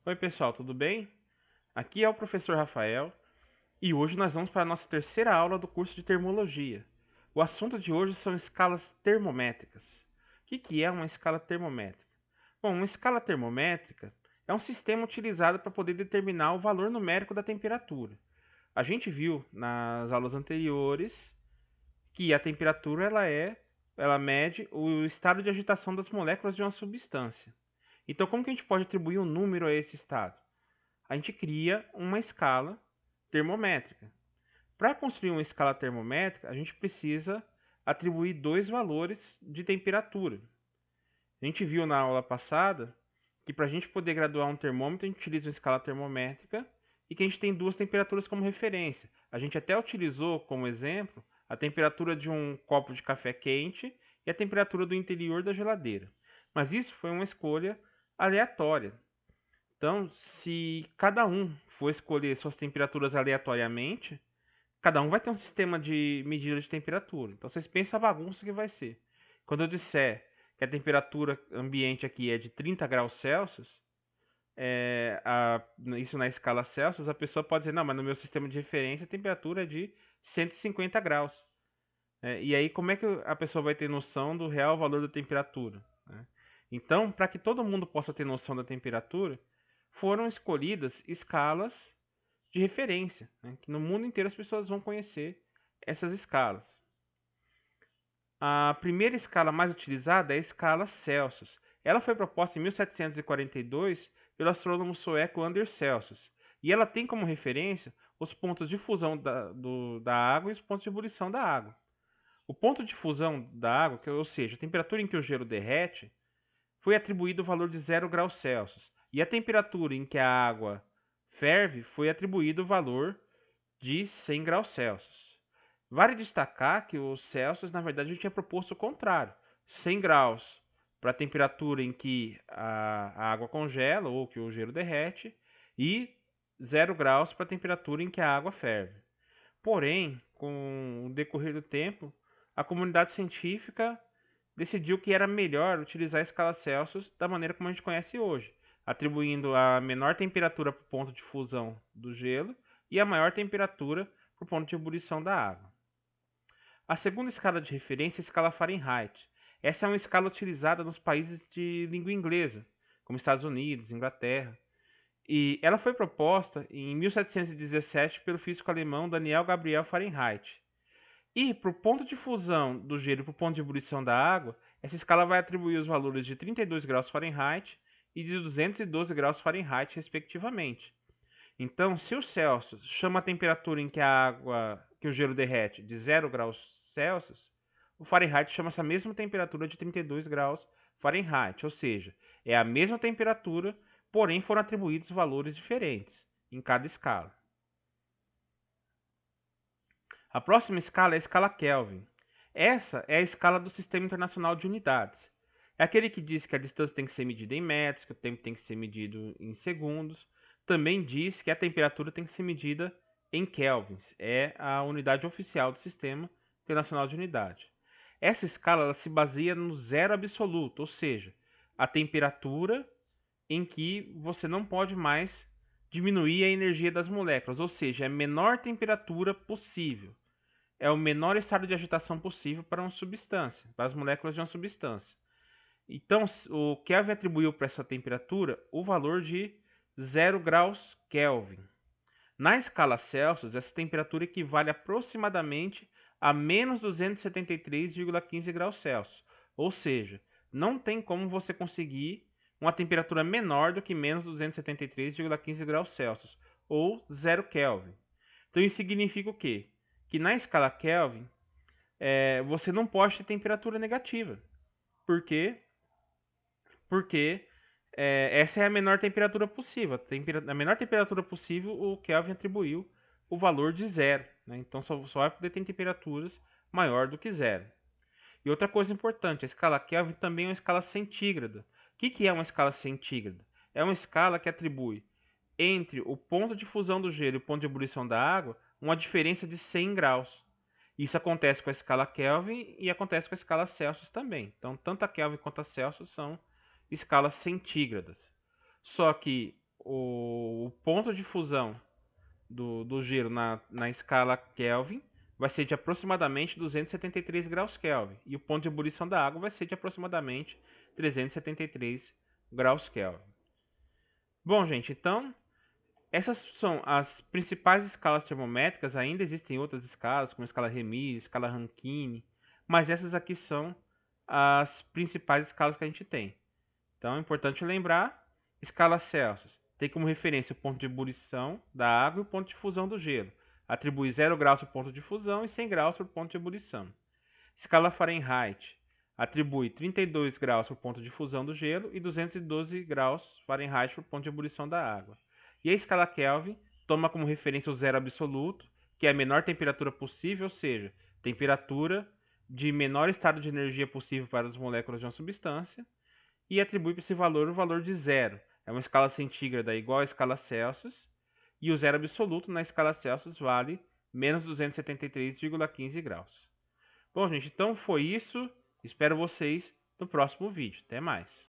Oi, pessoal, tudo bem? Aqui é o professor Rafael e hoje nós vamos para a nossa terceira aula do curso de termologia. O assunto de hoje são escalas termométricas. O que é uma escala termométrica? Bom, uma escala termométrica é um sistema utilizado para poder determinar o valor numérico da temperatura. A gente viu nas aulas anteriores que a temperatura ela mede o estado de agitação das moléculas de uma substância. Então, como que a gente pode atribuir um número a esse estado? A gente cria uma escala termométrica. Para construir uma escala termométrica, a gente precisa atribuir dois valores de temperatura. A gente viu na aula passada que para a gente poder graduar um termômetro, a gente utiliza uma escala termométrica e que a gente tem duas temperaturas como referência. A gente até utilizou como exemplo a temperatura de um copo de café quente e a temperatura do interior da geladeira. Mas isso foi uma escolha aleatória. Então, se cada um for escolher suas temperaturas aleatoriamente, cada um vai ter um sistema de medida de temperatura. Então, vocês pensam a bagunça que vai ser. Quando eu disser que a temperatura ambiente aqui é de 30 graus Celsius, isso na escala Celsius, a pessoa pode dizer, não, mas no meu sistema de referência a temperatura é de 150 graus. E aí, como é que a pessoa vai ter noção do real valor da temperatura? Né? Então, para que todo mundo possa ter noção da temperatura, foram escolhidas escalas de referência, né, que no mundo inteiro as pessoas vão conhecer essas escalas. A primeira escala mais utilizada é a escala Celsius. Ela foi proposta em 1742 pelo astrônomo sueco Anders Celsius, e ela tem como referência os pontos de fusão da água e os pontos de ebulição da água. O ponto de fusão da água, ou seja, a temperatura em que o gelo derrete, foi atribuído o valor de 0 graus Celsius, e a temperatura em que a água ferve foi atribuído o valor de 100 graus Celsius. Vale destacar que o Celsius, na verdade, tinha proposto o contrário: 100 graus para a temperatura em que a água congela ou que o gelo derrete, e 0 graus para a temperatura em que a água ferve. Porém, com o decorrer do tempo, a comunidade científica decidiu que era melhor utilizar a escala Celsius da maneira como a gente conhece hoje, atribuindo a menor temperatura para o ponto de fusão do gelo e a maior temperatura para o ponto de ebulição da água. A segunda escala de referência é a escala Fahrenheit. Essa é uma escala utilizada nos países de língua inglesa, como Estados Unidos, Inglaterra, e ela foi proposta em 1717 pelo físico alemão Daniel Gabriel Fahrenheit. E para o ponto de fusão do gelo e para o ponto de ebulição da água, essa escala vai atribuir os valores de 32 graus Fahrenheit e de 212 graus Fahrenheit, respectivamente. Então, se o Celsius chama a temperatura em que que o gelo derrete de 0 graus Celsius, o Fahrenheit chama essa mesma temperatura de 32 graus Fahrenheit, ou seja, é a mesma temperatura, porém foram atribuídos valores diferentes em cada escala. A próxima escala é a escala Kelvin. Essa é a escala do Sistema Internacional de Unidades. É aquele que diz que a distância tem que ser medida em metros, que o tempo tem que ser medido em segundos. Também diz que a temperatura tem que ser medida em kelvins. É a unidade oficial do Sistema Internacional de Unidade. Essa escala ela se baseia no zero absoluto, ou seja, a temperatura em que você não pode mais diminuir a energia das moléculas, ou seja, é a menor temperatura possível. É o menor estado de agitação possível para uma substância, para as moléculas de uma substância. Então, o Kelvin atribuiu para essa temperatura o valor de 0 graus Kelvin. Na escala Celsius, essa temperatura equivale aproximadamente a menos 273,15 graus Celsius. Ou seja, não tem como você conseguir uma temperatura menor do que menos 273,15 graus Celsius, ou 0 Kelvin. Então isso significa o quê? Que na escala Kelvin, você não pode ter temperatura negativa. Por quê? Porque essa é a menor temperatura possível. A menor temperatura possível, o Kelvin atribuiu o valor de zero. Né? Então só vai poder ter temperaturas maior do que zero. E outra coisa importante, a escala Kelvin também é uma escala centígrada. O que é uma escala centígrada? É uma escala que atribui entre o ponto de fusão do gelo e o ponto de ebulição da água uma diferença de 100 graus. Isso acontece com a escala Kelvin e acontece com a escala Celsius também. Então, tanto a Kelvin quanto a Celsius são escalas centígradas. Só que o ponto de fusão do gelo na escala Kelvin vai ser de aproximadamente 273 graus Kelvin. E o ponto de ebulição da água vai ser de aproximadamente 373 graus Kelvin. Bom, gente, então essas são as principais escalas termométricas. Ainda existem outras escalas, como a escala Remis, escala Rankine, mas essas aqui são as principais escalas que a gente tem. Então é importante lembrar, escala Celsius tem como referência o ponto de ebulição da água e o ponto de fusão do gelo. Atribui 0 graus para o ponto de fusão e 100 graus para o ponto de ebulição. Escala Fahrenheit atribui 32 graus para o ponto de fusão do gelo e 212 graus Fahrenheit para o ponto de ebulição da água. E a escala Kelvin toma como referência o zero absoluto, que é a menor temperatura possível, ou seja, temperatura de menor estado de energia possível para as moléculas de uma substância, e atribui para esse valor o valor de zero. É uma escala centígrada igual à escala Celsius, e o zero absoluto na escala Celsius vale menos 273,15 graus. Bom, gente, então foi isso. Espero vocês no próximo vídeo. Até mais.